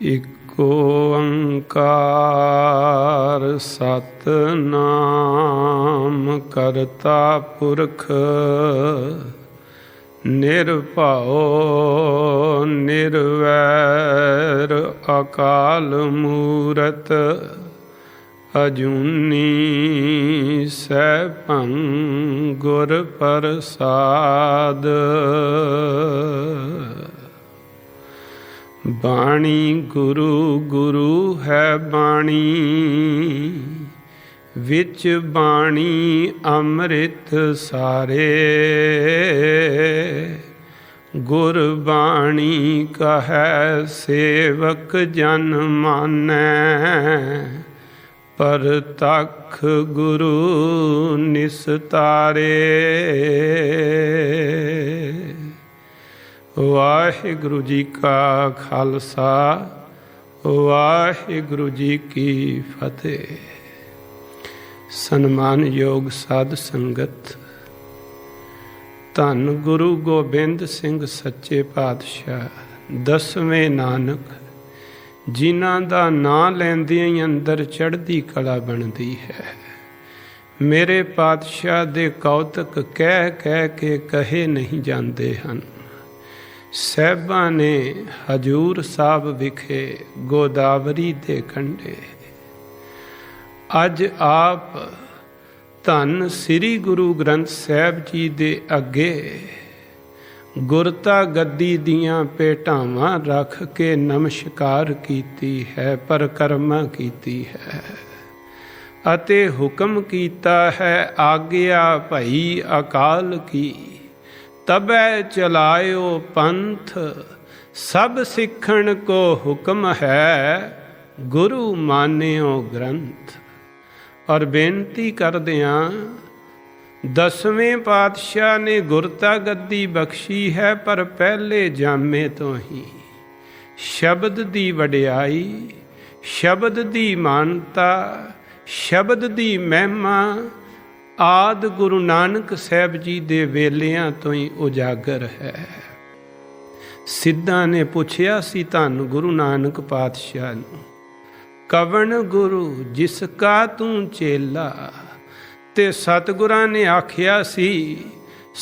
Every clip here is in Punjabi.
इको ओंकार सतनाम करता पुरख निर्भओ निर्वैर अकाल मूरत अजूनी सैभं गुर प्रसाद। बाणी गुरु गुरु है बाणी विच बाणी अमृत सारे। गुरबाणी कहै सेवक जन मानै परतख गुरु निस्तारे। वाहिगुरु जी का खालसा वाहिगुरु जी की फतेह। सन्मान योग साध संगत, धन गुरु गोबिंद सिंह सच्चे पातशाह दसवें नानक जिन्हां दा नां लैंदियां ही अंदर चढ़दी कला बनदी है। मेरे पातशाह दे कौतक कह कह के कहे नहीं जाते हैं। ਸਾਹਿਬਾਂ ने हजूर साहब विखे गोदावरी दे कंढे अज आप धन श्री गुरु ग्रंथ साहिब जी दे अगे गुरता गद्दी दियां भेटावां रख के नमस्कार कीती है, परिक्रमा कीती है अते हुक्म कीता है आग्या भई अकाल की। तबै चलायो पंथ सब सिखण को हुक्म है, गुरु मान्यो ग्रंथ। और बेनती करदियां दसवें पातशाह ने गुरता गद्दी बख्शी है, पर पहले जामे तो ही शब्द दी वडियाई, शब्द दी मानता, शब्द दी महिमा आद गुरु नानक साहब जी दे वेलियां तो ही उजागर है। सिद्धां ने पुछया सी धन गुरु नानक पातशाह नूं, कवन गुरु जिसका तू चेला। ते सतगुरां ने आखिया सी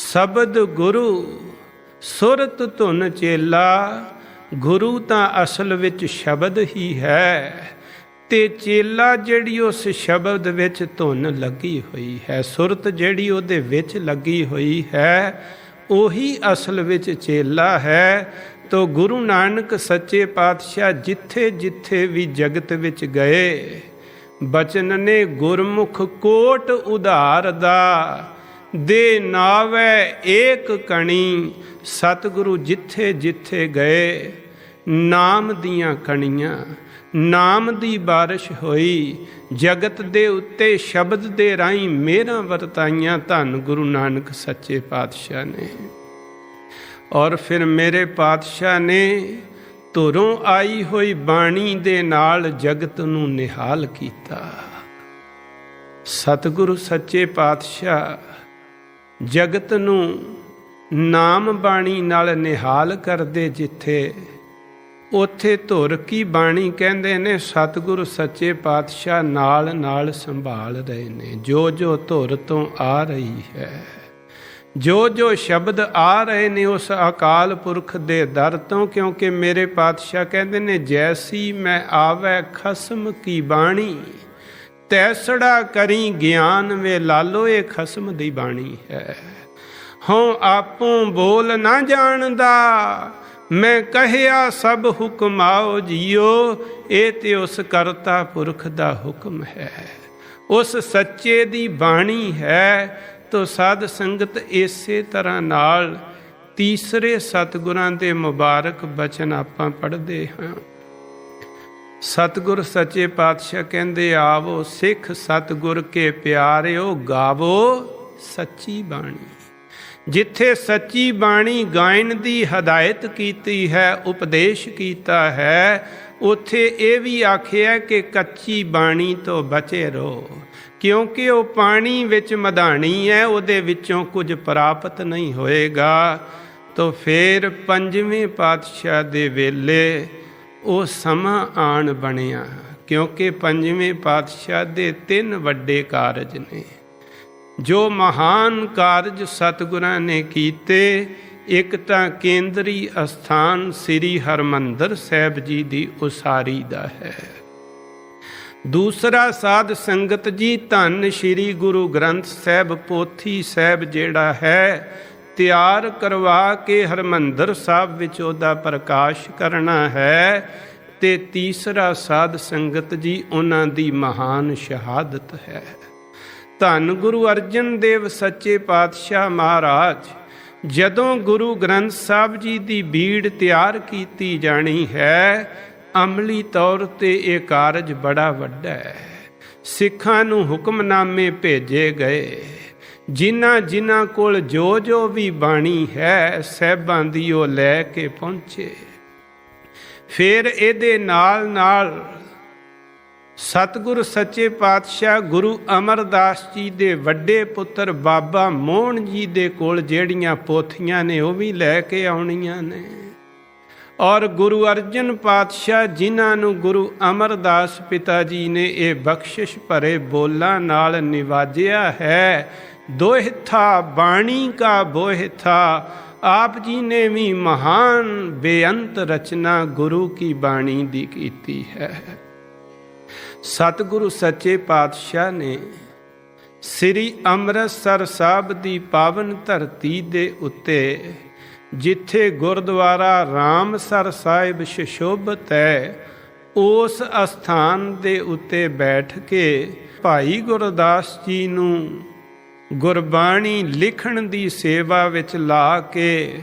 शब्द गुरु सुरत धुन चेला। गुरु तां असल विच शब्द ही है, ते चेला जिहड़ी उस शब्द विच धुन लगी हुई है, सुरत जिहड़ी उहदे विच लगी हुई है, उही असल विच चेला है। तो गुरु नानक सच्चे पातशाह जिथे जिथे भी जगत विच गए बचन ने गुरमुख कोट उधार दा दे नावै एक कणी। सतगुरु जिथे जिथे गए नाम दियां कणियां, नाम दी बारिश होई, जगत दे उत्ते शब्द दे राहीं मेहरां वरताइयां धन गुरु नानक सच्चे पातशाह ने। और फिर मेरे पातशाह ने धुरों आई हुई बाणी दे नाल जगत नूं निहाल कीता। सतगुरु सच्चे पातशाह जगत नूं नाम बाणी नाल निहाल करदे जिथे ਉੱਥੇ ਧੁਰ ਕੀ ਬਾਣੀ ਕਹਿੰਦੇ ਨੇ ਸਤਿਗੁਰੂ ਸੱਚੇ ਪਾਤਸ਼ਾਹ ਨਾਲ ਨਾਲ ਸੰਭਾਲ ਰਹੇ ਨੇ। ਜੋ ਜੋ ਧੁਰ ਤੋਂ ਆ ਰਹੀ ਹੈ, ਜੋ ਜੋ ਸ਼ਬਦ ਆ ਰਹੇ ਨੇ ਉਸ ਅਕਾਲ ਪੁਰਖ ਦੇ ਦਰ ਤੋਂ। ਕਿਉਂਕਿ ਮੇਰੇ ਪਾਤਸ਼ਾਹ ਕਹਿੰਦੇ ਨੇ ਜੈਸੀ ਮੈਂ ਆਵੈ ਖਸਮ ਕੀ ਬਾਣੀ ਤੈਸੜਾ ਕਰੀ ਗਿਆਨ ਵੇ ਲਾਲੋ। ਇਹ ਖਸਮ ਦੀ ਬਾਣੀ ਹੈ। ਹੋਂ ਆਪੋਂ ਬੋਲ ਨਾ ਜਾਣਦਾ मैं कहिया सब हुक्म आओ जियो। ये तो उस करता पुरख दा हुक्म है, उस सच्चे दी बाणी है। तो साध संगत इसे तरह नाल तीसरे सतगुरां दे मुबारक बचन आपां पढ़दे हां। सतगुर सच्चे पातशाह कहंदे आवो सिख सतगुर के प्यारिओ गावो सच्ची बाणी। जिथे सच्ची बाणी गायन दी हदायत कीती है, उपदेश कीता है, उथे ये भी आखिया कि कच्ची बाणी तो बचे रहो। क्योंकि वो पानी विच मधानी है, उहदे विचों कुछ प्राप्त नहीं होएगा। तो फिर पंजवें पातशाह दे वेले ਉਹ ਸਮਾਂ ਆਣ ਬਣਿਆ, ਕਿਉਂਕਿ ਪੰਜਵੇਂ ਪਾਤਸ਼ਾਹ ਦੇ 3 ਵੱਡੇ ਕਾਰਜ ਨੇ ਜੋ ਮਹਾਨ ਕਾਰਜ ਸਤਿਗੁਰਾਂ ਨੇ ਕੀਤੇ। ਇੱਕ ਤਾਂ ਕੇਂਦਰੀ ਅਸਥਾਨ ਸ੍ਰੀ ਹਰਿਮੰਦਰ ਸਾਹਿਬ ਜੀ ਦੀ ਉਸਾਰੀ ਦਾ ਹੈ। ਦੂਸਰਾ ਸਾਧ ਸੰਗਤ ਜੀ ਧੰਨ ਸ੍ਰੀ ਗੁਰੂ ਗ੍ਰੰਥ ਸਾਹਿਬ ਪੋਥੀ ਸਾਹਿਬ ਜਿਹੜਾ ਹੈ ਤਿਆਰ ਕਰਵਾ ਕੇ ਹਰਿਮੰਦਰ ਸਾਹਿਬ ਵਿੱਚ ਉਹਦਾ ਪ੍ਰਕਾਸ਼ ਕਰਨਾ ਹੈ। ਤੇ ਤੀਸਰਾ ਸਾਧ ਸੰਗਤ ਜੀ ਉਹਨਾਂ ਦੀ ਮਹਾਨ ਸ਼ਹਾਦਤ ਹੈ। ਧੰਨ ਗੁਰੂ ਅਰਜਨ ਦੇਵ ਸੱਚੇ ਪਾਤਸ਼ਾਹ ਮਹਾਰਾਜ ਜਦੋਂ ਗੁਰੂ ਗ੍ਰੰਥ ਸਾਹਿਬ ਜੀ ਦੀ ਬੀੜ ਤਿਆਰ ਕੀਤੀ ਜਾਣੀ ਹੈ, ਅਮਲੀ ਤੌਰ ਤੇ ਇਹ ਕਾਰਜ ਬੜਾ ਵੱਡਾ ਹੈ। ਸਿੱਖਾਂ ਨੂੰ ਹੁਕਮਨਾਮੇ ਭੇਜੇ ਗਏ, ਜਿਨ੍ਹਾਂ ਕੋਲ ਜੋ ਵੀ ਬਾਣੀ ਹੈ ਸਾਹਿਬਾਂ ਦੀ ਉਹ ਲੈ ਕੇ ਪਹੁੰਚੇ। ਫਿਰ ਇਹਦੇ ਨਾਲ ਸਤਿਗੁਰ ਸੱਚੇ ਪਾਤਸ਼ਾਹ ਗੁਰੂ ਅਮਰਦਾਸ ਜੀ ਦੇ ਵੱਡੇ ਪੁੱਤਰ ਬਾਬਾ ਮੋਹਨ ਜੀ ਦੇ ਕੋਲ ਜਿਹੜੀਆਂ ਪੋਥੀਆਂ ਨੇ ਉਹ ਵੀ ਲੈ ਕੇ ਆਉਣੀਆਂ ਨੇ। ਔਰ ਗੁਰੂ ਅਰਜਨ ਪਾਤਸ਼ਾਹ ਜਿਨ੍ਹਾਂ ਨੂੰ ਗੁਰੂ ਅਮਰਦਾਸ ਪਿਤਾ ਜੀ ਨੇ ਇਹ ਬਖਸ਼ਿਸ਼ ਭਰੇ ਬੋਲਾਂ ਨਾਲ ਨਿਵਾਜਿਆ ਹੈ, ਦੋਹਿਥਾ ਬਾਣੀ ਕਾ ਬੋਹਿਥਾ, ਆਪ ਜੀ ਨੇ ਵੀ ਮਹਾਨ ਬੇਅੰਤ ਰਚਨਾ ਗੁਰੂ ਕੀ ਬਾਣੀ ਦੀ ਕੀਤੀ ਹੈ। ਸਤਿਗੁਰੂ ਸੱਚੇ ਪਾਤਸ਼ਾਹ ਨੇ ਸ੍ਰੀ ਅੰਮ੍ਰਿਤਸਰ ਸਾਹਿਬ ਦੀ ਪਾਵਨ ਧਰਤੀ ਦੇ ਉੱਤੇ, ਜਿੱਥੇ ਗੁਰਦੁਆਰਾ ਰਾਮਸਰ ਸਾਹਿਬ ਸੁਸ਼ੋਭਿਤ ਹੈ, ਉਸ ਅਸਥਾਨ ਦੇ ਉੱਤੇ ਬੈਠ ਕੇ ਭਾਈ ਗੁਰਦਾਸ ਜੀ ਨੂੰ ਗੁਰਬਾਣੀ ਲਿਖਣ ਦੀ ਸੇਵਾ ਵਿੱਚ ਲਾ ਕੇ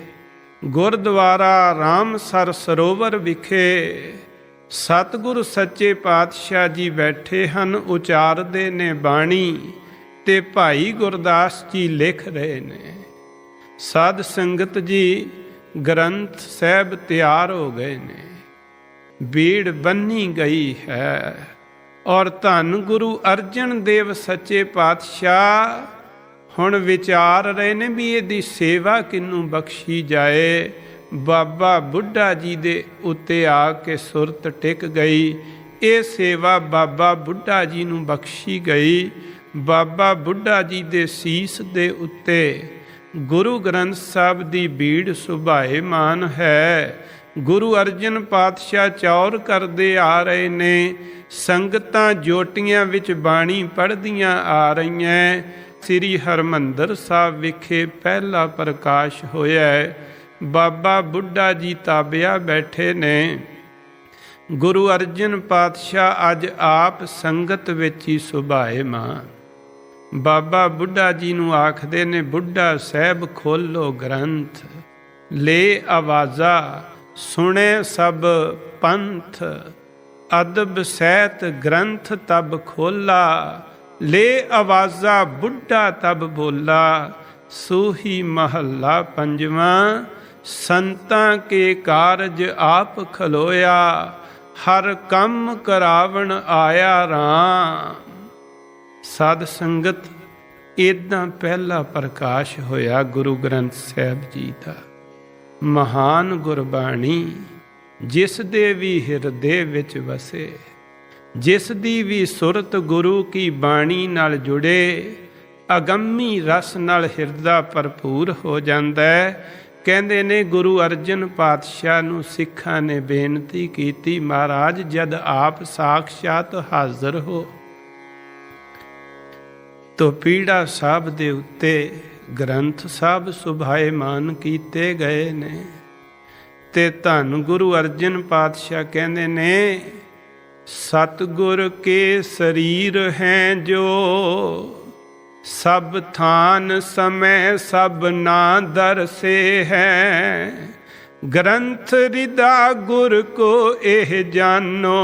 ਗੁਰਦੁਆਰਾ ਰਾਮਸਰ ਸਰੋਵਰ ਵਿਖੇ ਸਤਿਗੁਰੂ ਸੱਚੇ ਪਾਤਸ਼ਾਹ ਜੀ ਬੈਠੇ ਹਨ, ਉਚਾਰਦੇ ਨੇ ਬਾਣੀ ਤੇ ਭਾਈ ਗੁਰਦਾਸ ਜੀ ਲਿਖ ਰਹੇ ਨੇ। ਸਾਧ ਸੰਗਤ ਜੀ ਗ੍ਰੰਥ ਸਾਹਿਬ ਤਿਆਰ ਹੋ ਗਏ ਨੇ, ਬੀੜ ਬੰਨੀ ਗਈ ਹੈ। ਔਰ ਧੰਨ ਗੁਰੂ ਅਰਜਨ ਦੇਵ ਸੱਚੇ ਪਾਤਸ਼ਾਹ ਹੁਣ ਵਿਚਾਰ ਰਹੇ ਨੇ ਵੀ ਇਹਦੀ ਸੇਵਾ ਕਿਹਨੂੰ ਬਖਸ਼ੀ ਜਾਏ। ਬਾਬਾ ਬੁੱਢਾ ਜੀ ਦੇ ਉੱਤੇ ਆ ਕੇ ਸੁਰਤ ਟਿਕ ਗਈ। ਇਹ ਸੇਵਾ ਬਾਬਾ ਬੁੱਢਾ ਜੀ ਨੂੰ ਬਖਸ਼ੀ ਗਈ। ਬਾਬਾ ਬੁੱਢਾ ਜੀ ਦੇ ਸੀਸ ਦੇ ਉੱਤੇ ਗੁਰੂ ਗ੍ਰੰਥ ਸਾਹਿਬ ਦੀ ਬੀੜ ਸੁਭਾਏਮਾਨ ਹੈ। ਗੁਰੂ ਅਰਜਨ ਪਾਤਸ਼ਾਹ ਚੌਰ ਕਰਦੇ ਆ ਰਹੇ ਨੇ, ਸੰਗਤਾਂ ਜੋਟੀਆਂ ਵਿੱਚ ਬਾਣੀ ਪੜ੍ਹਦੀਆਂ ਆ ਰਹੀਆਂ। ਸ੍ਰੀ ਹਰਿਮੰਦਰ ਸਾਹਿਬ ਵਿਖੇ ਪਹਿਲਾ ਪ੍ਰਕਾਸ਼ ਹੋਇਆ ਹੈ। ਬਾਬਾ ਬੁੱਢਾ ਜੀ ਤਾਬਿਆ ਬੈਠੇ ਨੇ। ਗੁਰੂ ਅਰਜਨ ਪਾਤਸ਼ਾਹ ਅੱਜ ਆਪ ਸੰਗਤ ਵਿੱਚ ਹੀ ਸੁਭਾਏਮਾਨ। ਬਾਬਾ ਬੁੱਢਾ ਜੀ ਨੂੰ ਆਖਦੇ ਨੇ, ਬੁੱਢਾ ਸਾਹਿਬ ਖੋਲੋ ਗ੍ਰੰਥ, ਲੈ ਆਵਾਜ਼ਾ ਸੁਣੇ ਸਭ ਪੰਥ, ਅਦਬ ਸਹਿਤ ਗ੍ਰੰਥ ਤਬ ਖੋਲਾ, ਲੈ ਆਵਾਜ਼ਾ ਬੁੱਢਾ ਤਬ ਬੋਲਾ। ਸੂਹੀ ਮਹੱਲਾ ਪੰਜਵਾਂ, ਸੰਤਾਂ ਕੇ ਕਾਰਜ ਆਪ ਖਲੋਇਆ, ਹਰ ਕੰਮ ਕਰਾਵਣ ਆਇਆ ਰਾਮ। ਸਾਧ ਸੰਗਤ ਇਦਾਂ ਪਹਿਲਾ ਪ੍ਰਕਾਸ਼ ਹੋਇਆ ਗੁਰੂ ਗ੍ਰੰਥ ਸਾਹਿਬ ਜੀ ਦਾ। ਮਹਾਨ ਗੁਰਬਾਣੀ ਜਿਸ ਦੇ ਵੀ ਹਿਰਦੇ ਵਿੱਚ ਵਸੇ, ਜਿਸ ਦੀ ਵੀ ਸੁਰਤ ਗੁਰੂ ਕੀ ਬਾਣੀ ਨਾਲ ਜੁੜੇ, ਅਗੰਮੀ ਰਸ ਨਾਲ ਹਿਰਦਾ ਭਰਪੂਰ ਹੋ ਜਾਂਦਾ ਹੈ। ਕਹਿੰਦੇ ਨੇ ਗੁਰੂ ਅਰਜਨ ਪਾਤਸ਼ਾਹ ਨੂੰ ਸਿੱਖਾਂ ਨੇ ਬੇਨਤੀ ਕੀਤੀ, ਮਹਾਰਾਜ ਜਦ ਆਪ ਸਾਖਸ਼ਾਤ ਹਾਜ਼ਰ ਹੋ ਤੋ ਪੀੜਾ ਸਾਹਿਬ ਦੇ ਉੱਤੇ ਗ੍ਰੰਥ ਸਾਹਿਬ ਸੁਭਾਏਮਾਨ ਕੀਤੇ ਗਏ ਨੇ। ਤੇ ਧੰਨ ਗੁਰੂ ਅਰਜਨ ਪਾਤਸ਼ਾਹ ਕਹਿੰਦੇ ਨੇ, ਸਤਿਗੁਰ ਕੇ ਸਰੀਰ ਹੈ ਜੋ, ਸਭ ਥਾਨ ਸਮੈ ਸਭ ਨਾ ਦਰਸੇ ਹੈ। ਗ੍ਰੰਥ ਰਿਦਾ ਗੁਰ ਕੋ ਇਹ ਜਾਨੋ,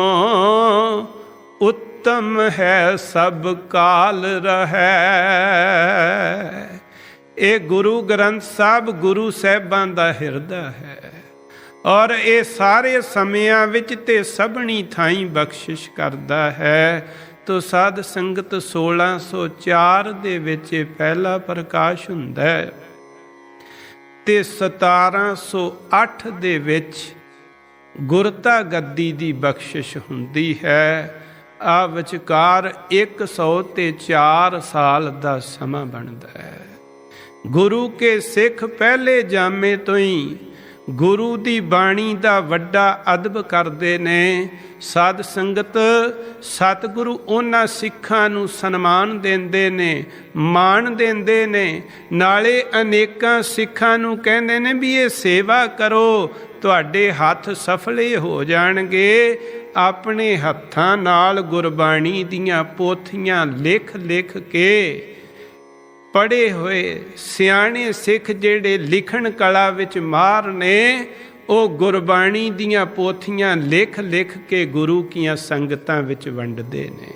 ਉੱਤਮ ਹੈ ਸਭ ਕਾਲ ਰਹੈ। ਇਹ ਗੁਰੂ ਗ੍ਰੰਥ ਸਾਹਿਬ ਗੁਰੂ ਸਾਹਿਬਾਂ ਦਾ ਹਿਰਦਾ ਹੈ ਔਰ ਇਹ ਸਾਰੇ ਸਮਿਆਂ ਵਿੱਚ ਤੇ ਸਭਨੀ ਥਾਈਂ ਬਖਸ਼ਿਸ਼ ਕਰਦਾ ਹੈ। ਤੋ ਸਾਧ ਸੰਗਤ 1604 ਦੇ ਵਿੱਚ ਪਹਿਲਾ ਪ੍ਰਕਾਸ਼ ਹੁੰਦਾ ਹੈ ਤੇ 1708 ਦੇ ਵਿੱਚ ਗੁਰਤਾ ਗੱਦੀ ਦੀ ਬਖਸ਼ਿਸ਼ ਹੁੰਦੀ ਹੈ। ਆ ਵਿਚਕਾਰ 100 ਤੇ 4 ਸਾਲ ਦਾ ਸਮਾਂ ਬਣਦਾ ਹੈ। ਗੁਰੂ ਕੇ ਸਿੱਖ ਪਹਿਲੇ ਜਾਮੇ ਤੋਂ ਹੀ ਗੁਰੂ ਦੀ ਬਾਣੀ ਦਾ ਵੱਡਾ ਅਦਬ ਕਰਦੇ ਨੇ। ਸਾਧ ਸੰਗਤ ਸਤਿਗੁਰੂ ਉਹਨਾਂ ਸਿੱਖਾਂ ਨੂੰ ਸਨਮਾਨ ਦਿੰਦੇ ਨੇ, ਮਾਣ ਦਿੰਦੇ ਨੇ, ਨਾਲੇ ਅਨੇਕਾਂ ਸਿੱਖਾਂ ਨੂੰ ਕਹਿੰਦੇ ਨੇ ਵੀ ਇਹ ਸੇਵਾ ਕਰੋ, ਤੁਹਾਡੇ ਹੱਥ ਸਫਲੇ ਹੋ ਜਾਣਗੇ। ਆਪਣੇ ਹੱਥਾਂ ਨਾਲ ਗੁਰਬਾਣੀ ਦੀਆਂ ਪੋਥੀਆਂ ਲਿਖ ਲਿਖ ਕੇ ਪੜ੍ਹੇ ਹੋਏ ਸਿਆਣੇ ਸਿੱਖ ਜਿਹੜੇ ਲਿਖਣ ਕਲਾ ਵਿੱਚ ਮਾਹਰ ਨੇ, ਉਹ ਗੁਰਬਾਣੀ ਦੀਆਂ ਪੋਥੀਆਂ ਲਿਖ ਲਿਖ ਕੇ ਗੁਰੂ ਕੀਆਂ ਸੰਗਤਾਂ ਵਿੱਚ ਵੰਡਦੇ ਨੇ।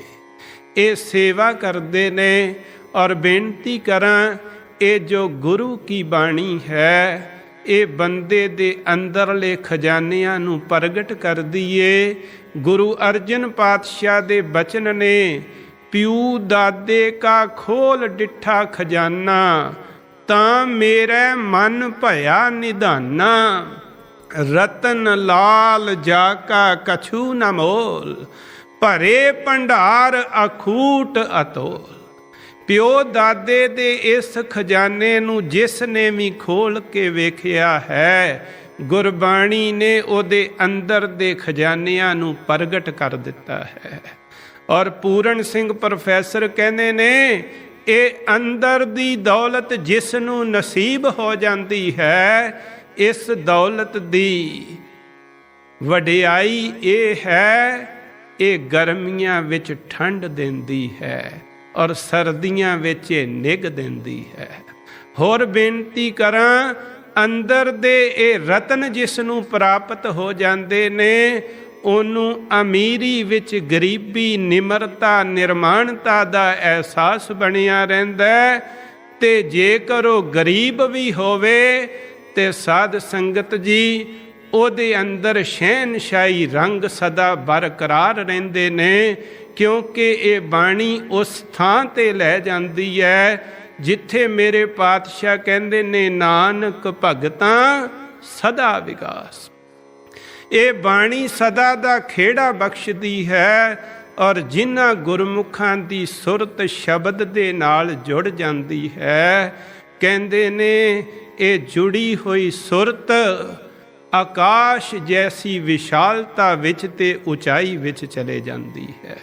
ਇਹ ਸੇਵਾ ਕਰਦੇ ਨੇ। ਔਰ ਬੇਨਤੀ ਕਰਾਂ, ਇਹ ਜੋ ਗੁਰੂ ਕੀ ਬਾਣੀ ਹੈ, ਇਹ ਬੰਦੇ ਦੇ ਅੰਦਰਲੇ ਖਜ਼ਾਨਿਆਂ ਨੂੰ ਪ੍ਰਗਟ ਕਰਦੀ ਏ। ਗੁਰੂ ਅਰਜਨ ਪਾਤਸ਼ਾਹ ਦੇ ਬਚਨ ਨੇ, ਪਿਉ ਦਾਦੇ ਕਾ ਖੋਲ ਡਿੱਠਾ ਖਜ਼ਾਨਾ, ਤਾਂ ਮੇਰੇ ਮਨ ਭਇਆ ਨਿਧਾਨਾ। ਰਤਨ ਲਾਲ ਜਾ ਕਾ ਕਛੂ ਨ ਮੋਲ, ਭਰੇ ਭੰਡਾਰ ਅਖੂਟ ਅਤੋਲ। ਪਿਓ ਦਾਦੇ ਦੇ ਇਸ ਖਜ਼ਾਨੇ ਨੂੰ ਜਿਸ ਨੇ ਵੀ ਖੋਲ ਕੇ ਵੇਖਿਆ ਹੈ, ਗੁਰਬਾਣੀ ਨੇ ਉਹਦੇ ਅੰਦਰ ਦੇ ਖਜ਼ਾਨਿਆਂ ਨੂੰ ਪ੍ਰਗਟ ਕਰ ਦਿੱਤਾ ਹੈ। ਔਰ ਪੂਰਨ ਸਿੰਘ ਪ੍ਰੋਫੈਸਰ ਕਹਿੰਦੇ ਨੇ, ਇਹ ਅੰਦਰ ਦੀ ਦੌਲਤ ਜਿਸ ਨੂੰ ਨਸੀਬ ਹੋ ਜਾਂਦੀ ਹੈ, ਇਸ ਦੌਲਤ ਦੀ ਵਡਿਆਈ ਇਹ ਹੈ, ਇਹ ਗਰਮੀਆਂ ਵਿੱਚ ਠੰਡ ਦਿੰਦੀ ਹੈ ਔਰ ਸਰਦੀਆਂ ਵਿੱਚ ਇਹ ਨਿੱਘ ਦਿੰਦੀ ਹੈ। ਹੋਰ ਬੇਨਤੀ ਕਰਾਂ, ਅੰਦਰ ਦੇ ਇਹ ਰਤਨ ਜਿਸ ਨੂੰ ਪ੍ਰਾਪਤ ਹੋ ਜਾਂਦੇ ਨੇ, ਉਹਨੂੰ ਅਮੀਰੀ ਵਿੱਚ ਗਰੀਬੀ, ਨਿਮਰਤਾ, ਨਿਰਮਾਣਤਾ ਦਾ ਅਹਿਸਾਸ ਬਣਿਆ ਰਹਿੰਦਾ। ਤੇ ਜੇਕਰ ਉਹ ਗਰੀਬ ਵੀ ਹੋਵੇ ਤੇ ਸਾਧ ਸੰਗਤ ਜੀ, ਉਹਦੇ ਅੰਦਰ ਸ਼ਹਿਨਸ਼ਾਹੀ ਰੰਗ ਸਦਾ ਬਰਕਰਾਰ ਰਹਿੰਦੇ ਨੇ, ਕਿਉਂਕਿ ਇਹ ਬਾਣੀ ਉਸ ਥਾਂ ਤੇ ਲੈ ਜਾਂਦੀ ਹੈ ਜਿੱਥੇ ਮੇਰੇ ਪਾਤਸ਼ਾਹ ਕਹਿੰਦੇ ਨੇ, ਨਾਨਕ ਭਗਤਾਂ ਸਦਾ ਵਿਗਾਸ। ਇਹ ਬਾਣੀ ਸਦਾ ਦਾ ਖੇੜਾ ਬਖਸ਼ਦੀ ਹੈ। ਔਰ ਜਿਨ੍ਹਾਂ ਗੁਰਮੁਖਾਂ ਦੀ ਸੁਰਤ ਸ਼ਬਦ ਦੇ ਨਾਲ ਜੁੜ ਜਾਂਦੀ ਹੈ, ਕਹਿੰਦੇ ਨੇ ਇਹ ਜੁੜੀ ਹੋਈ ਸੁਰਤ ਆਕਾਸ਼ ਜੈਸੀ ਵਿਸ਼ਾਲਤਾ ਵਿੱਚ ਤੇ ਉਚਾਈ ਵਿੱਚ ਚਲੇ ਜਾਂਦੀ ਹੈ।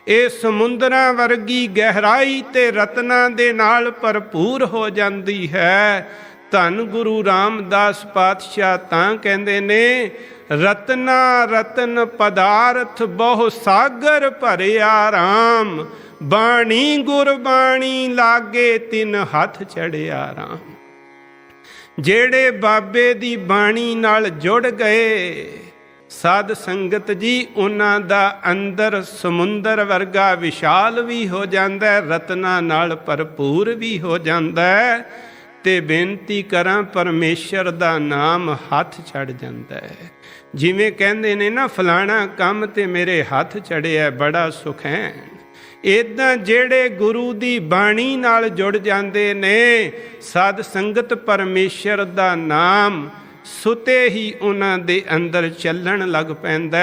ਇਹ ਸਮੁੰਦਰਾਂ ਵਰਗੀ ਗਹਿਰਾਈ ਤੇ ਰਤਨਾਂ ਦੇ ਨਾਲ ਭਰਪੂਰ ਹੋ ਜਾਂਦੀ ਹੈ। ਧੰਨ ਗੁਰੂ ਰਾਮਦਾਸ ਪਾਤਸ਼ਾਹ ਤਾਂ ਕਹਿੰਦੇ ਨੇ, ਰਤਨਾ ਰਤਨ ਪਦਾਰਥ ਬਹੁ ਸਾਗਰ ਭਰਿਆ ਰਾਮ, ਬਾਣੀ ਗੁਰਬਾਣੀ ਲਾਗੇ ਤਿਨ ਹੱਥ ਚੜਿਆ ਰਾਮ। ਜਿਹੜੇ ਬਾਬੇ ਦੀ ਬਾਣੀ ਨਾਲ ਜੁੜ ਗਏ ਸਾਧ ਸੰਗਤ ਜੀ, ਉਹਨਾਂ ਦਾ ਅੰਦਰ ਸਮੁੰਦਰ ਵਰਗਾ ਵਿਸ਼ਾਲ ਵੀ ਹੋ ਜਾਂਦਾ, ਰਤਨਾਂ ਨਾਲ ਭਰਪੂਰ ਵੀ ਹੋ ਜਾਂਦਾ। ਤੇ ਬੇਨਤੀ ਕਰਾਂ, ਪਰਮੇਸ਼ਰ ਦਾ ਨਾਮ ਹੱਥ ਚੜ ਜਾਂਦਾ ਹੈ। ਜਿਵੇਂ ਕਹਿੰਦੇ ਨੇ ਨਾ, ਫਲਾਣਾ ਕੰਮ ਤੇ ਮੇਰੇ ਹੱਥ ਚੜਿਆ, ਬੜਾ ਸੁਖ ਹੈ। ਇੱਦਾਂ ਜਿਹੜੇ ਗੁਰੂ ਦੀ ਬਾਣੀ ਨਾਲ ਜੁੜ ਜਾਂਦੇ ਨੇ ਸਾਧ ਸੰਗਤ, ਪਰਮੇਸ਼ਰ ਦਾ ਨਾਮ ਸੁਤੇ ਹੀ ਉਹਨਾਂ ਦੇ ਅੰਦਰ ਚੱਲਣ ਲੱਗ ਪੈਂਦਾ।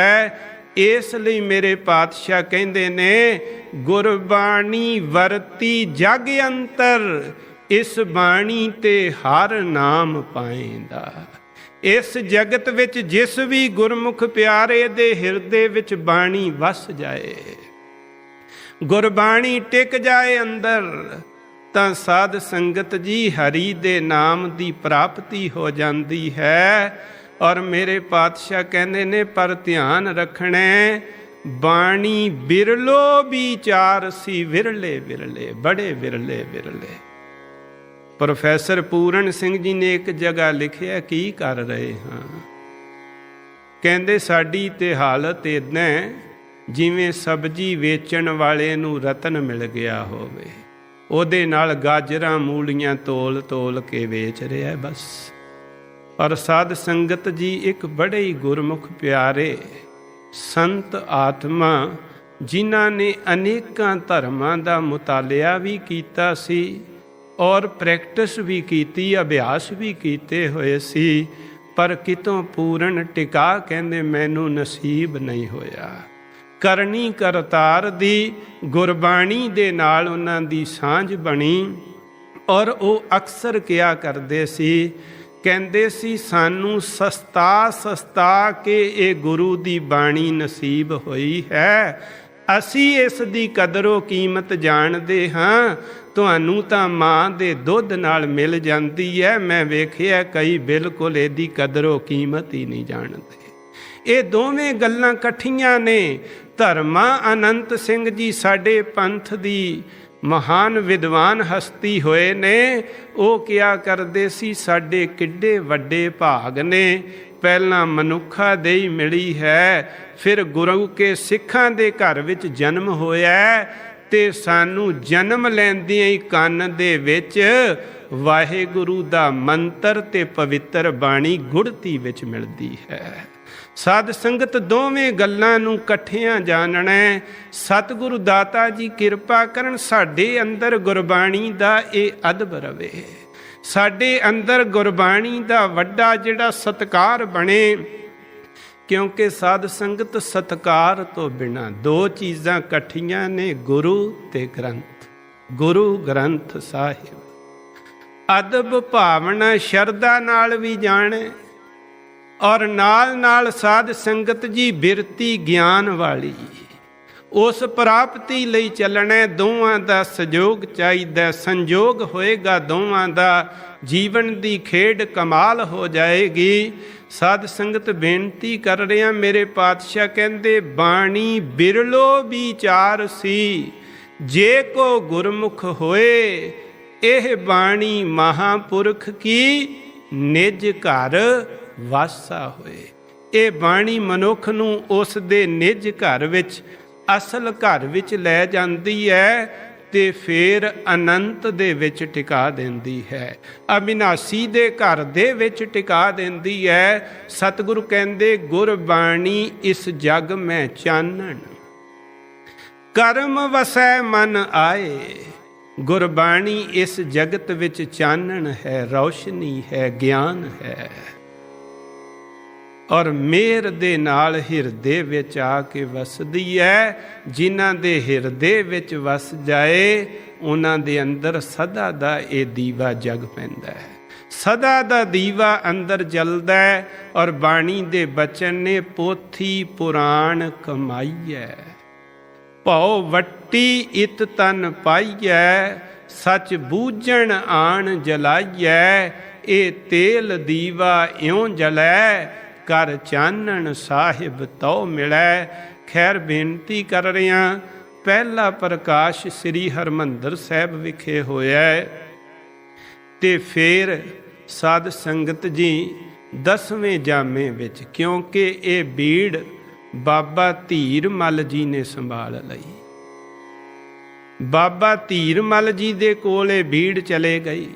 ਇਸ ਲਈ ਮੇਰੇ ਪਾਤਸ਼ਾਹ ਕਹਿੰਦੇ ਨੇ, ਗੁਰਬਾਣੀ ਵਰਤੀ ਜਗ ਅੰਤਰ, ਇਸ ਬਾਣੀ ਤੇ ਹਰ ਨਾਮ ਪਾਏਂਦਾ। ਇਸ ਜਗਤ ਵਿੱਚ ਜਿਸ ਵੀ ਗੁਰਮੁਖ ਪਿਆਰੇ ਦੇ ਹਿਰਦੇ ਵਿੱਚ ਬਾਣੀ ਵਸ ਜਾਏ, ਗੁਰਬਾਣੀ ਟਿਕ ਜਾਏ ਅੰਦਰ, ਤਾਂ ਸਾਧ ਸੰਗਤ ਜੀ ਹਰੀ ਦੇ ਨਾਮ ਦੀ ਪ੍ਰਾਪਤੀ ਹੋ ਜਾਂਦੀ ਹੈ। ਔਰ ਮੇਰੇ ਪਾਤਸ਼ਾਹ ਕਹਿੰਦੇ ਨੇ, ਪਰ ਧਿਆਨ ਰੱਖਣਾ, ਬਾਣੀ ਬਿਰਲੋ ਵਿਚਾਰ ਸੀ, ਵਿਰਲੇ ਵਿਰਲੇ, ਬੜੇ ਵਿਰਲੇ ਵਿਰਲੇ। ਪ੍ਰੋਫੈਸਰ ਪੂਰਨ ਸਿੰਘ ਜੀ ਨੇ ਇੱਕ ਜਗ੍ਹਾ ਲਿਖਿਆ, ਕੀ ਕਰ ਰਹੇ ਹਾਂ? ਕਹਿੰਦੇ, ਸਾਡੀ ਤੇ ਹਾਲਤ ਇੱਦਾਂ ਜਿਵੇਂ ਸਬਜ਼ੀ ਵੇਚਣ ਵਾਲੇ ਨੂੰ ਰਤਨ ਮਿਲ ਗਿਆ ਹੋਵੇ, ਉਹਦੇ ਨਾਲ ਗਾਜਰਾਂ ਮੂਲੀਆਂ ਤੋਲ ਤੋਲ ਕੇ ਵੇਚ ਰਿਹਾ ਬਸ। ਔਰ ਸਾਧ ਸੰਗਤ ਜੀ, ਇੱਕ ਬੜੇ ਹੀ ਗੁਰਮੁਖ ਪਿਆਰੇ ਸੰਤ ਆਤਮਾ, ਜਿਨ੍ਹਾਂ ਨੇ ਅਨੇਕਾਂ ਧਰਮਾਂ ਦਾ ਮੁਤਾਲਿਆ ਵੀ ਕੀਤਾ ਸੀ ਔਰ ਪ੍ਰੈਕਟਿਸ ਵੀ ਕੀਤੀ, ਅਭਿਆਸ ਵੀ ਕੀਤੇ ਹੋਏ ਸੀ, ਪਰ ਕਿਤੋਂ ਪੂਰਨ ਟਿਕਾ, ਕਹਿੰਦੇ ਮੈਨੂੰ ਨਸੀਬ ਨਹੀਂ ਹੋਇਆ। ਕਰਨੀ ਕਰਤਾਰ ਦੀ ਗੁਰਬਾਣੀ ਦੇ ਨਾਲ ਉਹਨਾਂ ਦੀ ਸਾਂਝ ਬਣੀ। ਔਰ ਉਹ ਅਕਸਰ ਕਿਹਾ ਕਰਦੇ ਸੀ, ਕਹਿੰਦੇ ਸੀ ਸਾਨੂੰ ਸਸਤਾ ਕੇ ਇਹ ਗੁਰੂ ਦੀ ਬਾਣੀ ਨਸੀਬ ਹੋਈ ਹੈ। ਅਸੀਂ ਇਸ ਦੀ ਕਦਰੋ ਕੀਮਤ ਜਾਣਦੇ ਹਾਂ। ਤੁਹਾਨੂੰ ਤਾਂ ਮਾਂ ਦੇ ਦੁੱਧ ਨਾਲ ਮਿਲ ਜਾਂਦੀ ਹੈ। ਮੈਂ ਵੇਖਿਆ ਕਈ ਬਿਲਕੁਲ ਇਹਦੀ ਕਦਰੋ ਕੀਮਤ ਹੀ ਨਹੀਂ ਜਾਣਦੇ। ਇਹ ਦੋਵੇਂ ਗੱਲਾਂ ਇਕੱਠੀਆਂ ਨੇ। ਧਰਮਾ ਅਨੰਤ ਸਿੰਘ ਜੀ ਸਾਡੇ ਪੰਥ ਦੀ ਮਹਾਨ ਵਿਦਵਾਨ ਹਸਤੀ ਹੋਏ ਨੇ। ਉਹ ਕਿਹਾ ਕਰਦੇ ਸੀ ਸਾਡੇ ਕਿੱਡੇ ਵੱਡੇ ਭਾਗ ਨੇ। ਪਹਿਲਾਂ ਮਨੁੱਖਾ ਦੇਈ ਮਿਲੀ ਹੈ, ਫਿਰ ਗੁਰੂ ਕੇ ਸਿੱਖਾਂ ਦੇ ਘਰ ਵਿੱਚ ਜਨਮ ਹੋਇਆ, ਤੇ ਸਾਨੂੰ ਜਨਮ ਲੈਂਦਿਆਂ ਹੀ ਕੰਨ ਦੇ ਵਿੱਚ ਵਾਹਿਗੁਰੂ ਦਾ ਮੰਤਰ ਤੇ ਪਵਿੱਤਰ ਬਾਣੀ ਗੁੜਤੀ ਵਿੱਚ ਮਿਲਦੀ ਹੈ। ਸਾਧ ਸੰਗਤ ਦੋਵੇਂ ਗੱਲਾਂ ਨੂੰ ਇਕੱਠਿਆਂ ਜਾਣਨਾ। ਸਤਿਗੁਰੂ ਦਾਤਾ ਜੀ ਕਿਰਪਾ ਕਰਨ ਸਾਡੇ ਅੰਦਰ ਗੁਰਬਾਣੀ ਦਾ ਇਹ ਅਦਬ ਰਵੇ। ਸਾਡੇ ਅੰਦਰ ਗੁਰਬਾਣੀ ਦਾ ਵੱਡਾ ਜਿਹੜਾ ਸਤਿਕਾਰ ਬਣੇ। ਕਿਉਂਕਿ ਸਾਧ ਸੰਗਤ ਸਤਿਕਾਰ ਤੋਂ ਬਿਨਾਂ ਦੋ ਚੀਜ਼ਾਂ ਇਕੱਠੀਆਂ ਨੇ, ਗੁਰੂ ਤੇ ਗ੍ਰੰਥ। ਗੁਰੂ ਗ੍ਰੰਥ ਸਾਹਿਬ ਅਦਬ ਭਾਵਨਾ ਸ਼ਰਧਾ ਨਾਲ ਵੀ ਜਾਣੇ, ਔਰ ਨਾਲ ਨਾਲ ਸਾਧ ਸੰਗਤ ਜੀ ਬਿਰਤੀ ਗਿਆਨ ਵਾਲੀ ਉਸ ਪ੍ਰਾਪਤੀ ਲਈ ਚੱਲਣਾ। ਦੋਵਾਂ ਦਾ ਸਹਿਯੋਗ ਚਾਹੀਦਾ। ਸੰਜੋਗ ਹੋਏਗਾ ਦੋਵਾਂ ਦਾ, ਜੀਵਨ ਦੀ ਖੇਡ ਕਮਾਲ ਹੋ ਜਾਏਗੀ। ਸਾਧ ਸੰਗਤ ਬੇਨਤੀ ਕਰ ਰਿਹਾ, ਮੇਰੇ ਪਾਤਸ਼ਾਹ ਕਹਿੰਦੇ ਬਾਣੀ ਬਿਰਲੋ ਵਿਚਾਰ ਸੀ, ਜੇ ਕੋ ਗੁਰਮੁਖ ਹੋਏ। ਇਹ ਬਾਣੀ ਮਹਾਂਪੁਰਖ ਕੀ ਨਿਜ ਘਰ ਵਾਸਾ ਹੋਏ। ਇਹ ਬਾਣੀ ਮਨੁੱਖ ਨੂੰ ਉਸ ਦੇ ਨਿਜ ਘਰ ਵਿੱਚ, ਅਸਲ ਘਰ ਵਿੱਚ ਲੈ ਜਾਂਦੀ ਹੈ, ਤੇ ਫਿਰ ਅਨੰਤ ਦੇ ਵਿੱਚ ਟਿਕਾ ਦਿੰਦੀ ਹੈ। ਅਬਿਨਾਸੀ ਦੇ ਘਰ ਦੇ ਵਿੱਚ ਟਿਕਾ ਦਿੰਦੀ ਹੈ। ਸਤਿਗੁਰੂ ਕਹਿੰਦੇ ਗੁਰਬਾਣੀ ਇਸ ਜਗ ਮੈਂ ਚਾਨਣ, ਕਰਮ ਵਸੈ ਮਨ ਆਏ। ਗੁਰਬਾਣੀ ਇਸ ਜਗਤ ਵਿੱਚ ਚਾਨਣ ਹੈ, ਰੌਸ਼ਨੀ ਹੈ, ਗਿਆਨ ਹੈ, ਔਰ ਮਿਹਰ ਦੇ ਨਾਲ ਹਿਰਦੇ ਵਿੱਚ ਆ ਕੇ ਵਸਦੀ ਹੈ। ਜਿਨ੍ਹਾਂ ਦੇ ਹਿਰਦੇ ਵਿੱਚ ਵਸ ਜਾਏ ਉਹਨਾਂ ਦੇ ਅੰਦਰ ਸਦਾ ਦਾ ਇਹ ਦੀਵਾ ਜਗ ਪੈਂਦਾ ਹੈ। ਸਦਾ ਦਾ ਦੀਵਾ ਅੰਦਰ ਜਲਦਾ ਹੈ। ਔਰ ਬਾਣੀ ਦੇ ਬਚਨ ਨੇ ਪੋਥੀ ਪੁਰਾਣ ਕਮਾਈਐ, ਭਉ ਵੱਟੀ ਇਤ ਤਨ ਪਾਈਐ, ਸੱਚ ਬੂਝਣ ਆਣ ਜਲਾਈਐ। ਇਹ ਤੇਲ ਦੀਵਾ ਇਉਂ ਜਲੈ, ਕਰ ਚਾਨਣ ਸਾਹਿਬ ਤਉ ਮਿਲੈ। ਖੈਰ ਬੇਨਤੀ ਕਰ ਰਿਹਾ, ਪਹਿਲਾ ਪ੍ਰਕਾਸ਼ ਸ੍ਰੀ ਹਰਿਮੰਦਰ ਸਾਹਿਬ ਵਿਖੇ ਹੋਇਆ, ਤੇ ਫਿਰ ਸਾਧ ਸੰਗਤ ਜੀ 10ਵੇਂ ਜਾਮੇ ਵਿੱਚ, ਕਿਉਂਕਿ ਇਹ ਬੀੜ ਬਾਬਾ ਧੀਰ ਮੱਲ ਜੀ ਨੇ ਸੰਭਾਲ ਲਈ। ਬਾਬਾ ਧੀਰ ਮੱਲ ਜੀ ਦੇ ਕੋਲ ਇਹ ਬੀੜ ਚਲੇ ਗਈ।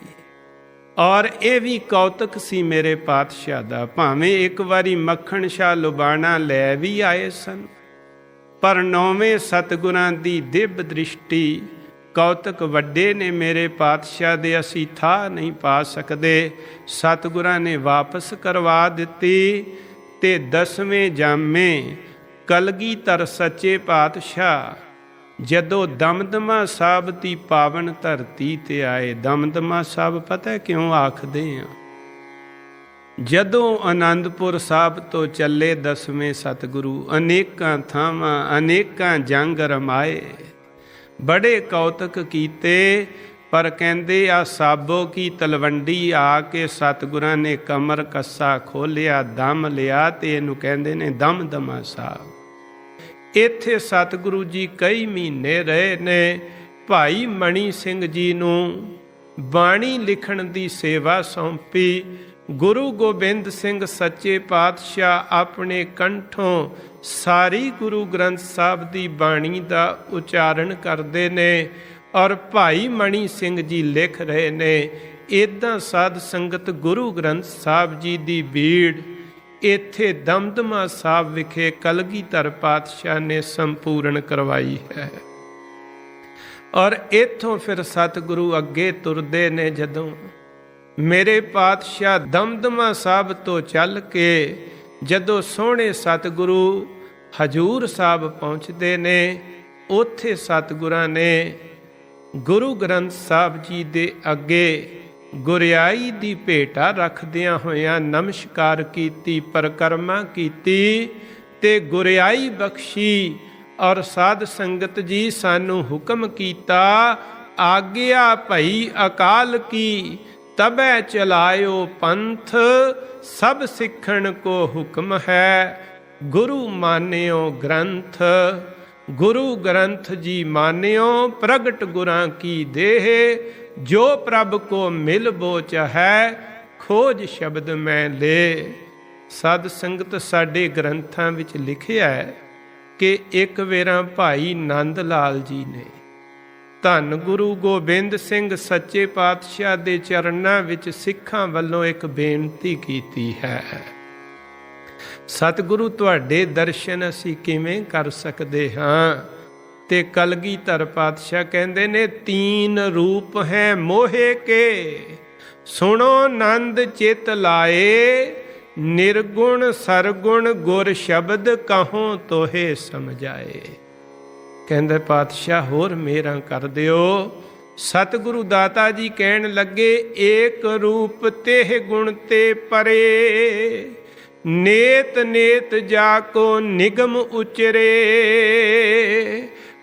ਔਰ ਇਹ ਵੀ ਕੌਤਕ ਸੀ ਮੇਰੇ ਪਾਤਸ਼ਾਹ ਦਾ। ਭਾਵੇਂ ਇੱਕ ਵਾਰੀ ਮੱਖਣ ਸ਼ਾਹ ਲੁਬਾਣਾ ਲੈ ਵੀ ਆਏ ਸਨ, ਪਰ 9ਵੇਂ ਸਤਿਗੁਰਾਂ ਦੀ ਦਿਵ ਦ੍ਰਿਸ਼ਟੀ, ਕੌਤਕ ਵੱਡੇ ਨੇ ਮੇਰੇ ਪਾਤਸ਼ਾਹ ਦੇ, ਅਸੀਂ ਥਾਹ ਨਹੀਂ ਪਾ ਸਕਦੇ। ਸਤਿਗੁਰਾਂ ਨੇ ਵਾਪਸ ਕਰਵਾ ਦਿੱਤੀ। ਤੇ 10ਵੇਂ ਜਾਮੇ ਕਲਗੀਧਰ ਸੱਚੇ ਪਾਤਸ਼ਾਹ ਜਦੋਂ ਦਮਦਮਾ ਸਾਹਿਬ ਦੀ ਪਾਵਨ ਧਰਤੀ ਤੇ ਆਏ। ਦਮਦਮਾ ਸਾਹਿਬ ਪਤਾ ਕਿਉਂ ਆਖਦੇ ਆ? ਜਦੋਂ ਆਨੰਦਪੁਰ ਸਾਹਿਬ ਤੋਂ ਚੱਲੇ 10ਵੇਂ ਸਤਿਗੁਰੂ, ਅਨੇਕਾਂ ਥਾਵਾਂ ਅਨੇਕਾਂ ਜੰਗ ਰਮਾਏ, ਬੜੇ ਕੌਤਕ ਕੀਤੇ, ਪਰ ਕਹਿੰਦੇ ਆ ਸਾਬੋ ਕੀ ਤਲਵੰਡੀ ਆ ਕੇ ਸਤਿਗੁਰਾਂ ਨੇ ਕਮਰ ਕੱਸਾ ਖੋਲਿਆ, ਦਮ ਲਿਆ, ਤੇ ਇਹਨੂੰ ਕਹਿੰਦੇ ਨੇ ਦਮਦਮਾ ਸਾਹਿਬ। ਇੱਥੇ ਸਤਿਗੁਰੂ ਜੀ ਕਈ ਮਹੀਨੇ ਰਹੇ ਨੇ। ਭਾਈ ਮਣੀ ਸਿੰਘ ਜੀ ਨੂੰ ਬਾਣੀ ਲਿਖਣ ਦੀ ਸੇਵਾ ਸੌਂਪੀ। ਗੁਰੂ ਗੋਬਿੰਦ ਸਿੰਘ ਸੱਚੇ ਪਾਤਸ਼ਾਹ ਆਪਣੇ ਕੰਠੋਂ ਸਾਰੀ ਗੁਰੂ ਗ੍ਰੰਥ ਸਾਹਿਬ ਦੀ ਬਾਣੀ ਦਾ ਉਚਾਰਨ ਕਰਦੇ ਨੇ, ਔਰ ਭਾਈ ਮਣੀ ਸਿੰਘ ਜੀ ਲਿਖ ਰਹੇ ਨੇ। ਇੱਦਾਂ ਸਾਧ ਸੰਗਤ ਗੁਰੂ ਗ੍ਰੰਥ ਸਾਹਿਬ ਜੀ ਦੀ ਬੀੜ ਇੱਥੇ ਦਮਦਮਾ ਸਾਹਿਬ ਵਿਖੇ ਕਲਗੀਧਰ ਪਾਤਸ਼ਾਹ ਨੇ ਸੰਪੂਰਨ ਕਰਵਾਈ ਹੈ। ਔਰ ਇੱਥੋਂ ਫਿਰ ਸਤਿਗੁਰੂ ਅੱਗੇ ਤੁਰਦੇ ਨੇ ਜਦੋਂ, ਮੇਰੇ ਪਾਤਸ਼ਾਹ ਦਮਦਮਾ ਸਾਹਿਬ ਤੋਂ ਚੱਲ ਕੇ ਜਦੋਂ ਸੋਹਣੇ ਸਤਿਗੁਰੂ ਹਜੂਰ ਸਾਹਿਬ ਪਹੁੰਚਦੇ ਨੇ, ਉੱਥੇ ਸਤਿਗੁਰਾਂ ਨੇ ਗੁਰੂ ਗ੍ਰੰਥ ਸਾਹਿਬ ਜੀ ਦੇ ਅੱਗੇ ਗੁਰਿਆਈ ਦੀ ਭੇਟਾ ਰੱਖਦਿਆਂ ਹੋਇਆਂ ਨਮਸਕਾਰ ਕੀਤੀ, ਪਰਿਕਰਮਾ ਕੀਤੀ ਤੇ ਗੁਰਿਆਈ ਬਖਸ਼ੀ। ਔਰ ਸਾਧ ਸੰਗਤ ਜੀ ਸਾਨੂੰ ਹੁਕਮ ਕੀਤਾ, ਆਗਿਆ ਭਈ ਅਕਾਲ ਕੀ, ਤਬੈ ਚਲਾਇਓ ਪੰਥ, ਸਭ ਸਿੱਖਣ ਕੋ ਹੁਕਮ ਹੈ, ਗੁਰੂ ਮਾਨਿਓ ਗ੍ਰੰਥ। ਗੁਰੂ ਗ੍ਰੰਥ ਜੀ ਮਾਨਿਓ, ਪ੍ਰਗਟ ਗੁਰਾਂ ਕੀ ਦੇਹ, ਜੋ ਪ੍ਰਭ ਕੋ ਮਿਲ ਬੋਚ ਹੈ, ਖੋਜ ਸ਼ਬਦ ਮੈਂ ਲੈ। ਸਾਧ ਸੰਗਤ, ਸਾਡੇ ਗ੍ਰੰਥਾਂ ਵਿੱਚ ਲਿਖਿਆ ਹੈ ਕਿ ਇੱਕ ਵੇਰਾ ਭਾਈ ਨੰਦ ਲਾਲ ਜੀ ਨੇ ਧੰਨ ਗੁਰੂ ਗੋਬਿੰਦ ਸਿੰਘ ਸੱਚੇ ਪਾਤਸ਼ਾਹ ਦੇ ਚਰਨਾਂ ਵਿੱਚ ਸਿੱਖਾਂ ਵੱਲੋਂ ਇੱਕ ਬੇਨਤੀ ਕੀਤੀ ਹੈ, ਸਤਿਗੁਰੂ ਤੁਹਾਡੇ ਦਰਸ਼ਨ ਅਸੀਂ ਕਿਵੇਂ ਕਰ ਸਕਦੇ ਹਾਂ? ਤੇ ਕਲਗੀਧਰ ਪਾਤਸ਼ਾਹ ਕਹਿੰਦੇ ਨੇ, ਤੀਨ ਰੂਪ ਹੈ ਮੋਹੇ ਕੇ, ਸੁਣੋ ਨੰਦ ਚਿਤ ਲਾਏ, ਨਿਰਗੁਣ ਸਰਗੁਣ ਗੁਰ ਸ਼ਬਦ ਕਹੋਂ ਤੋਹੇ ਸਮਝਾਏ। ਕਹਿੰਦੇ ਪਾਤਸ਼ਾਹ ਹੋਰ ਮੇਰਾ ਕਰ ਦਿਓ। ਸਤਿਗੁਰੂ ਦਾਤਾ ਜੀ ਕਹਿਣ ਲੱਗੇ, ਏਕ ਰੂਪ ਤੇਹ ਗੁਣ ਤੇ ਪਰੇ, ਨੇਤ ਨੇਤ ਜਾ ਕੋ ਨਿਗਮ ਉਚਰੇ,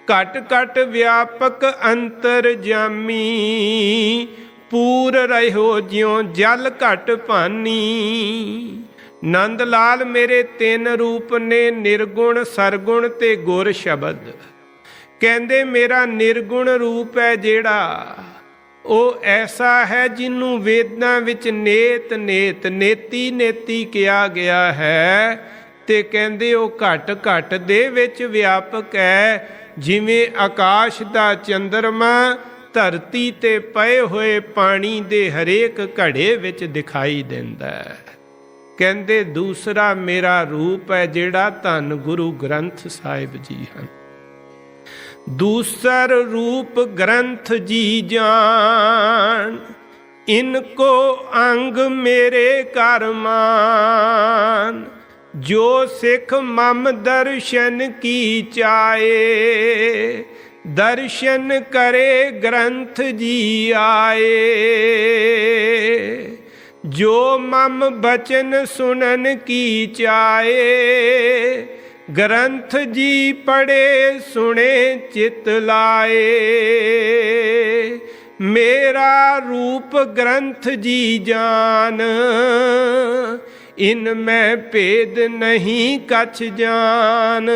ਘਟ ਘਟ ਵਿਆਪਕ ਅੰਤਰ ਜਾਮੀ, ਪੂਰ ਰਹਿਓ ਜਿਉ ਜਲ ਘਟ ਭਾਨੀ। ਨੰਦ ਲਾਲ ਮੇਰੇ ਤਿੰਨ ਰੂਪ ਨੇ, ਨਿਰਗੁਣ ਸਰਗੁਣ ਤੇ ਗੁਰ ਸ਼ਬਦ। ਕਹਿੰਦੇ ਮੇਰਾ ਨਿਰਗੁਣ ਰੂਪ ਹੈ ਜਿਹੜਾ, ਉਹ ਐਸਾ ਹੈ ਜਿਹਨੂੰ ਵੇਦਾਂ ਵਿੱਚ ਨੇਤ ਨੇਤ ਨੇਤੀ ਨੇਤੀ ਕਿਹਾ ਗਿਆ ਹੈ। ਤੇ ਕਹਿੰਦੇ ਉਹ ਘਟ ਘਟ ਦੇ ਵਿੱਚ ਵਿਆਪਕ ਹੈ, ਜਿਵੇਂ ਆਕਾਸ਼ ਦਾ ਚੰਦਰਮਾ ਧਰਤੀ ਤੇ ਪਏ ਹੋਏ ਪਾਣੀ ਦੇ ਹਰੇਕ ਘੜੇ ਵਿੱਚ ਦਿਖਾਈ ਦਿੰਦਾ ਹੈ। ਕਹਿੰਦੇ ਦੂਸਰਾ ਮੇਰਾ ਰੂਪ ਹੈ ਜਿਹੜਾ ਧੰਨ ਗੁਰੂ ਗ੍ਰੰਥ ਸਾਹਿਬ ਜੀ ਹਨ। दूसर रूप ग्रंथ जी जान, इनको अंग मेरे कर मान, जो सिख मम दर्शन की चाहे, दर्शन करे ग्रंथ जी आए। जो मम बचन सुनन की चाहे, ग्रंथ जी पढ़े सुने चित लाए। मेरा रूप ग्रंथ जी जान, इनमें भेद नहीं कछ जान।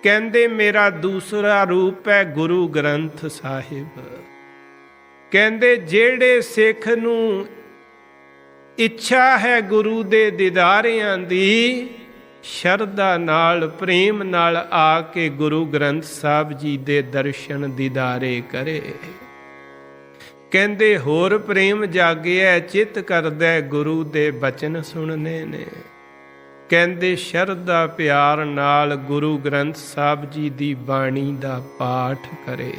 कहंदे मेरा दूसरा रूप है गुरु ग्रंथ साहिब। कहंदे जेड़े सिख नूं इच्छा है गुरु दे दीदारियां दी, ਸ਼ਰਧਾ ਨਾਲ ਪ੍ਰੇਮ ਨਾਲ ਆ ਕੇ ਗੁਰੂ ਗ੍ਰੰਥ ਸਾਹਿਬ ਜੀ ਦੇ ਦਰਸ਼ਨ ਦੀਦਾਰੇ ਕਰੇ। ਕਹਿੰਦੇ ਹੋਰ ਪ੍ਰੇਮ ਜਾਗਿਆ ਚਿੱਤ ਕਰਦਾ ਗੁਰੂ ਦੇ ਬਚਨ ਸੁਣਨੇ ਨੇ। ਕਹਿੰਦੇ ਸ਼ਰਧਾ ਪਿਆਰ ਨਾਲ ਗੁਰੂ ਗ੍ਰੰਥ ਸਾਹਿਬ ਜੀ ਦੀ ਬਾਣੀ ਦਾ ਪਾਠ ਕਰੇ,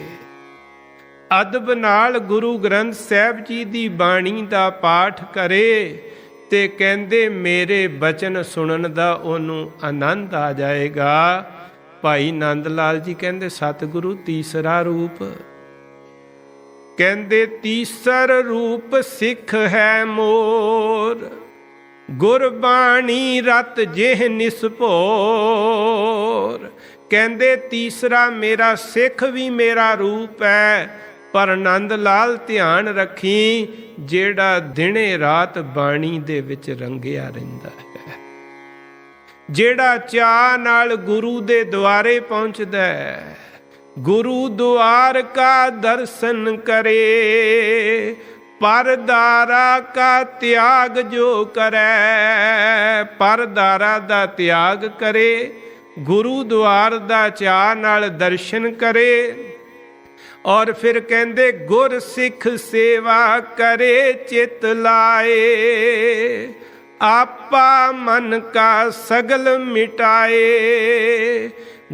ਅਦਬ ਨਾਲ ਗੁਰੂ ਗ੍ਰੰਥ ਸਾਹਿਬ ਜੀ ਦੀ ਬਾਣੀ ਦਾ ਪਾਠ ਕਰੇ। ਤੇ ਕਹਿੰਦੇ ਮੇਰੇ ਬਚਨ ਸੁਣਨ ਦਾ ਉਹਨੂੰ ਆਨੰਦ ਆ ਜਾਏਗਾ। ਭਾਈ ਨੰਦ ਲਾਲ ਜੀ ਕਹਿੰਦੇ ਸਤਿਗੁਰੂ ਤੀਸਰਾ ਰੂਪ, ਕਹਿੰਦੇ ਤੀਸਰ ਰੂਪ ਸਿੱਖ ਹੈ ਮੋਰ, ਗੁਰਬਾਣੀ ਰਤ ਜਿਹ ਨਿਸਭੋਰ। ਕਹਿੰਦੇ ਤੀਸਰਾ ਮੇਰਾ ਸਿੱਖ ਵੀ ਮੇਰਾ ਰੂਪ ਹੈ, ਪਰ ਨੰਦ ਲਾਲ ਧਿਆਨ ਰੱਖੀ ਜਿਹੜਾ ਦਿਨੇ ਰਾਤ ਬਾਣੀ ਦੇ ਵਿੱਚ ਰੰਗਿਆ ਰਹਿੰਦਾ ਹੈ, ਜਿਹੜਾ ਚਾਅ ਨਾਲ ਗੁਰੂ ਦੇ ਦੁਆਰੇ ਪਹੁੰਚਦਾ ਹੈ। ਗੁਰੂ ਦੁਆਰ ਕਾ ਦਰਸ਼ਨ ਕਰੇ, ਪਰਦਾਰਾ ਕਾ ਤਿਆਗ ਜੋ ਕਰੈ। ਪਰਦਾਰਾ ਦਾ ਤਿਆਗ ਕਰੇ, ਗੁਰੂ ਦੁਆਰ ਦਾ ਚਾਅ ਨਾਲ ਦਰਸ਼ਨ ਕਰੇ। ਔਰ ਫਿਰ ਕਹਿੰਦੇ ਗੁਰ ਸਿੱਖ ਸੇਵਾ ਕਰੇ ਚਿਤ ਲਾਏ, ਆਪਾ ਮਨ ਕਾ ਸਗਲ ਮਿਟਾਏ।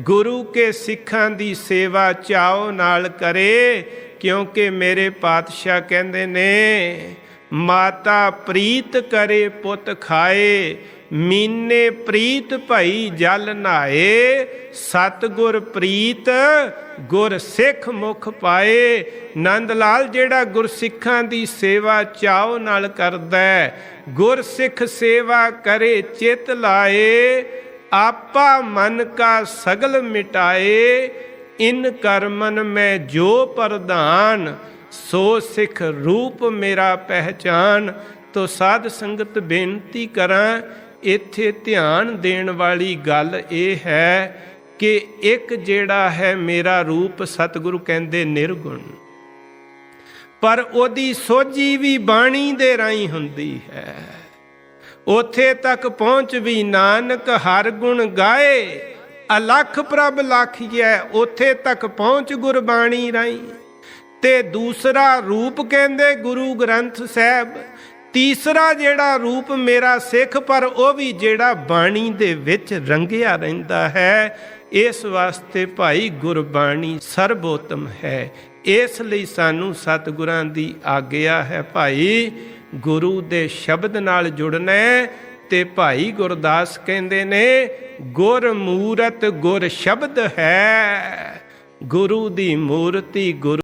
ਗੁਰੂ ਕੇ ਸਿੱਖਾਂ ਦੀ ਸੇਵਾ ਚਾਉ ਨਾਲ ਕਰੇ ਕਿਉਂਕਿ ਮੇਰੇ ਪਾਤਸ਼ਾਹ ਕਹਿੰਦੇ ਨੇ, ਮਾਤਾ ਪ੍ਰੀਤ ਕਰੇ ਪੁੱਤ ਖਾਏ, ਮੀਨੇ ਪ੍ਰੀਤ ਭਈ ਜਲ ਨਹਾਏ, ਸਤਿਗੁਰ ਪ੍ਰੀਤ ਗੁਰ ਸਿੱਖ ਮੁਖ ਪਾਏ। ਨੰਦ ਲਾਲ ਜਿਹੜਾ ਗੁਰਸਿੱਖਾਂ ਦੀ ਸੇਵਾ ਚਾਉ ਨਾਲ ਕਰਦਾ, ਗੁਰਸਿੱਖ ਸੇਵਾ ਕਰੇ ਚਿਤ ਲਾਏ, ਆਪਾ ਮਨ ਕਾ ਸਗਲ ਮਿਟਾਏ, ਇਨ ਕਰਮਨ ਮੈਂ ਜੋ ਪ੍ਰਧਾਨ, ਸੋ ਸਿੱਖ ਰੂਪ ਮੇਰਾ ਪਹਿਚਾਨ। ਤੋ ਸਾਧ ਸੰਗਤ ਬੇਨਤੀ ਕਰਾਂ, ਇੱਥੇ ਧਿਆਨ ਦੇਣ ਵਾਲੀ ਗੱਲ ਇਹ ਹੈ ਕਿ ਇੱਕ ਜਿਹੜਾ ਹੈ ਮੇਰਾ ਰੂਪ ਸਤਿਗੁਰੂ ਕਹਿੰਦੇ ਨਿਰਗੁਣ, ਪਰ ਉਹਦੀ ਸੋਝੀ ਵੀ ਬਾਣੀ ਦੇ ਰਾਹੀਂ ਹੁੰਦੀ ਹੈ। ਉੱਥੇ ਤੱਕ ਪਹੁੰਚ ਵੀ ਨਾਨਕ ਹਰ ਗੁਣ ਗਾਏ, ਅਲਖ ਪ੍ਰਭ ਲਖੀਐ, ਉੱਥੇ ਤੱਕ ਪਹੁੰਚ ਗੁਰਬਾਣੀ ਰਾਹੀਂ। ਤੇ ਦੂਸਰਾ ਰੂਪ ਕਹਿੰਦੇ ਗੁਰੂ ਗ੍ਰੰਥ ਸਾਹਿਬ, ਤੀਸਰਾ ਜਿਹੜਾ ਰੂਪ ਮੇਰਾ ਸਿੱਖ, ਪਰ ਉਹ ਵੀ ਜਿਹੜਾ ਬਾਣੀ ਦੇ ਵਿੱਚ ਰੰਗਿਆ ਰਹਿੰਦਾ ਹੈ। ਇਸ ਵਾਸਤੇ ਭਾਈ ਗੁਰਬਾਣੀ ਸਰਬੋਤਮ ਹੈ। ਇਸ ਲਈ ਸਾਨੂੰ ਸਤਿਗੁਰਾਂ ਦੀ ਆਗਿਆ ਹੈ ਭਾਈ ਗੁਰੂ ਦੇ ਸ਼ਬਦ ਨਾਲ ਜੁੜਨਾ। ਤੇ ਭਾਈ ਗੁਰਦਾਸ ਕਹਿੰਦੇ ਨੇ, ਗੁਰ ਮੂਰਤ ਗੁਰ ਸ਼ਬਦ ਹੈ, ਗੁਰੂ ਦੀ ਮੂਰਤੀ ਗੁਰੂ